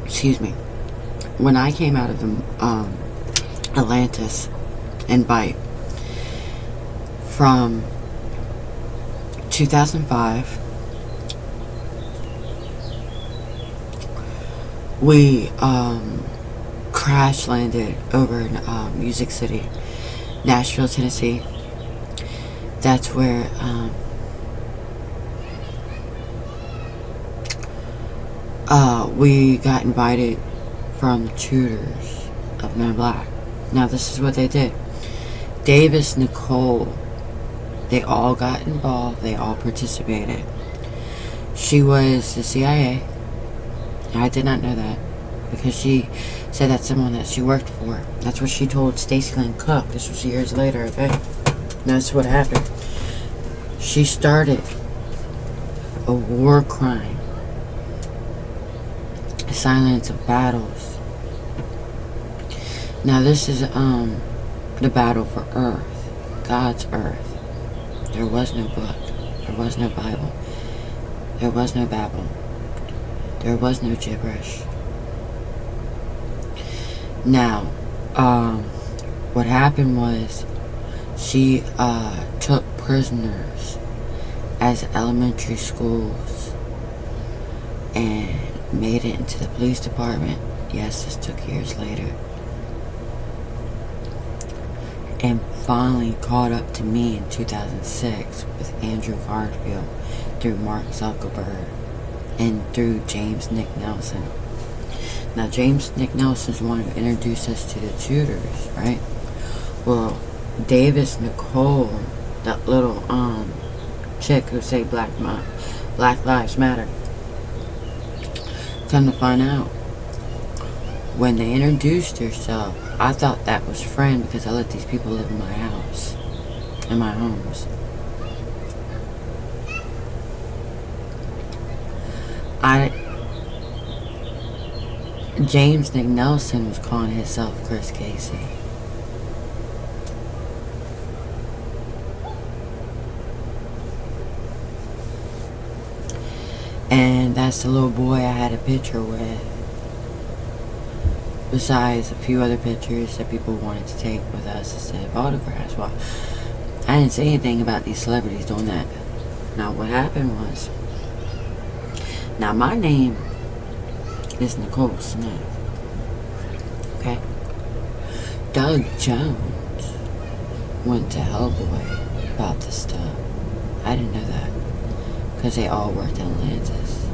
Excuse me. When I came out of the Atlantis invite from 2005, we crash landed over in Music City, Nashville, Tennessee. That's where we got invited from the tutors of Men in Black. Now this is what they did. Davis, Nicole, they all got involved. They all participated. She was the CIA. I did not know that because she said that's someone that she worked for. That's what she told Stacey Lynn Cook. This was years later, okay? That's what happened. She started a war crime. Silence of battles. Now this is the battle for Earth, God's Earth. There was no book. There was no Bible. There was no Babel. There was no gibberish. Now, what happened was she took prisoners as elementary schools and made it into the police department. Yes, this took years later. And finally caught up to me in 2006 with Andrew Garfield through Mark Zuckerberg and through James Nick Nelson. Now James Nick Nelson's the one who introduced us to the tutors, right? Well, Davis Nicole, that little chick who say Black Lives Matter. Come to find out, when they introduced herself, I thought that was friend because I let these people live in my house, in my homes. James Nick Nelson was calling himself Chris Casey. And that's the little boy I had a picture with. Besides a few other pictures that people wanted to take with us instead of autographs. Well, I didn't say anything about these celebrities doing that. Now what happened was, now my name is Nicole Smith. Okay? Doug Jones went to Hellboy about this stuff. I didn't know that. Because they all worked in Atlantis.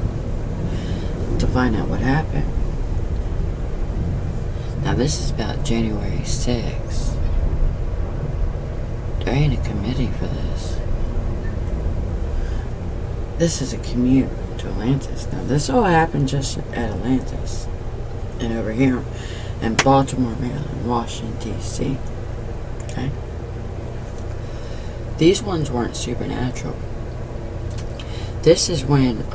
To find out what happened. Now this is about January 6th. There ain't a committee for this. This is a commute to Atlantis. Now this all happened just at Atlantis. And over here in Baltimore, Maryland, Washington, D.C. Okay? These ones weren't supernatural. This is when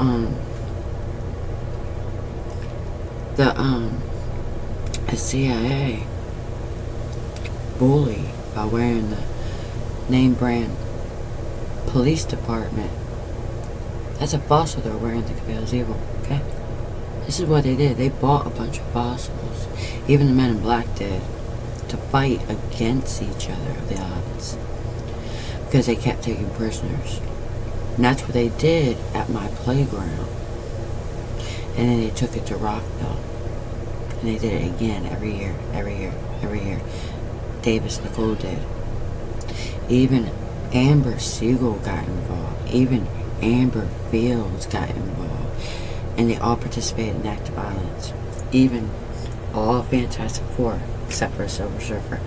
the CIA bully by wearing the name brand police department. That's a fossil they're wearing to Cabell's Evil, okay? This is what they did. They bought a bunch of fossils. Even the Men in Black did. To fight against each other of the odds. Because they kept taking prisoners. And that's what they did at my playground. And then they took it to Rockville. And they did it again every year. Davis Nicole did. Even Amber Siegel got involved. Even Amber Fields got involved. And they all participated in active violence. Even all Fantastic Four, except for Silver Surfer.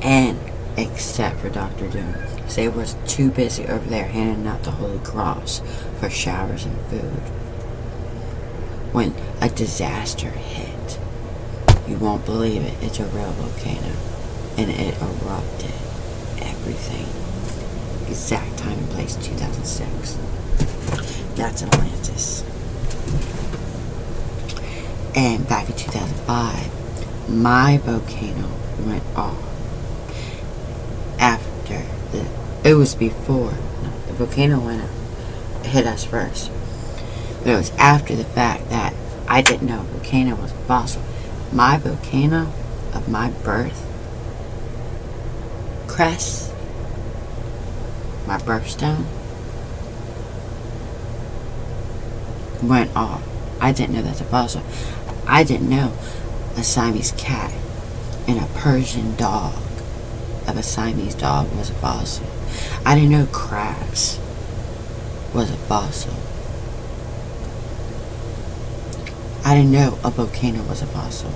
And except for Dr. Doom. Because they were too busy over there handing out the Holy Cross for showers and food. When a disaster hit, you won't believe it, it's a real volcano. And it erupted everything. Exact time and place, 2006. That's Atlantis. And back in 2005, my volcano went off. After it was before. No, the volcano hit us first. But it was after the fact that I didn't know a volcano was a fossil. My volcano of my birth, crest, my birthstone, went off. I didn't know that's a fossil. I didn't know a Siamese cat and a Persian dog of a Siamese dog was a fossil. I didn't know crabs was a fossil. I didn't know a volcano was a fossil.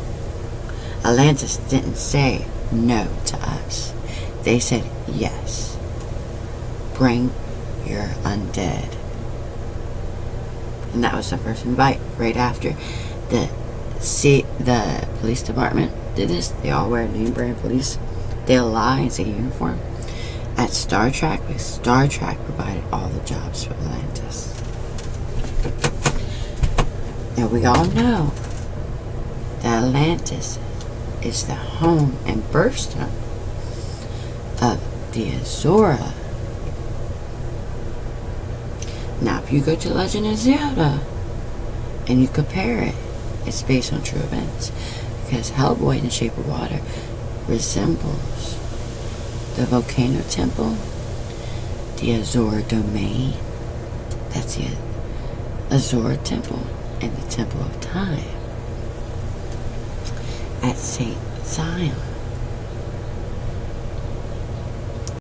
Atlantis didn't say no to us. They said yes. Bring your undead. And that was the first invite. Right after the police department did this, they all wear name brand police. They'll lie and say uniform. At Star Trek, because Star Trek provided all the jobs for Atlantis. Now we all know that Atlantis is the home and birthstone of the Azora. Now if you go to Legend of Zelda and you compare it, it's based on true events. Because Hellboy in the Shape of Water resembles the Volcano Temple, the Azora Domain, that's the Azora Temple, and the Temple of Time at St. Zion.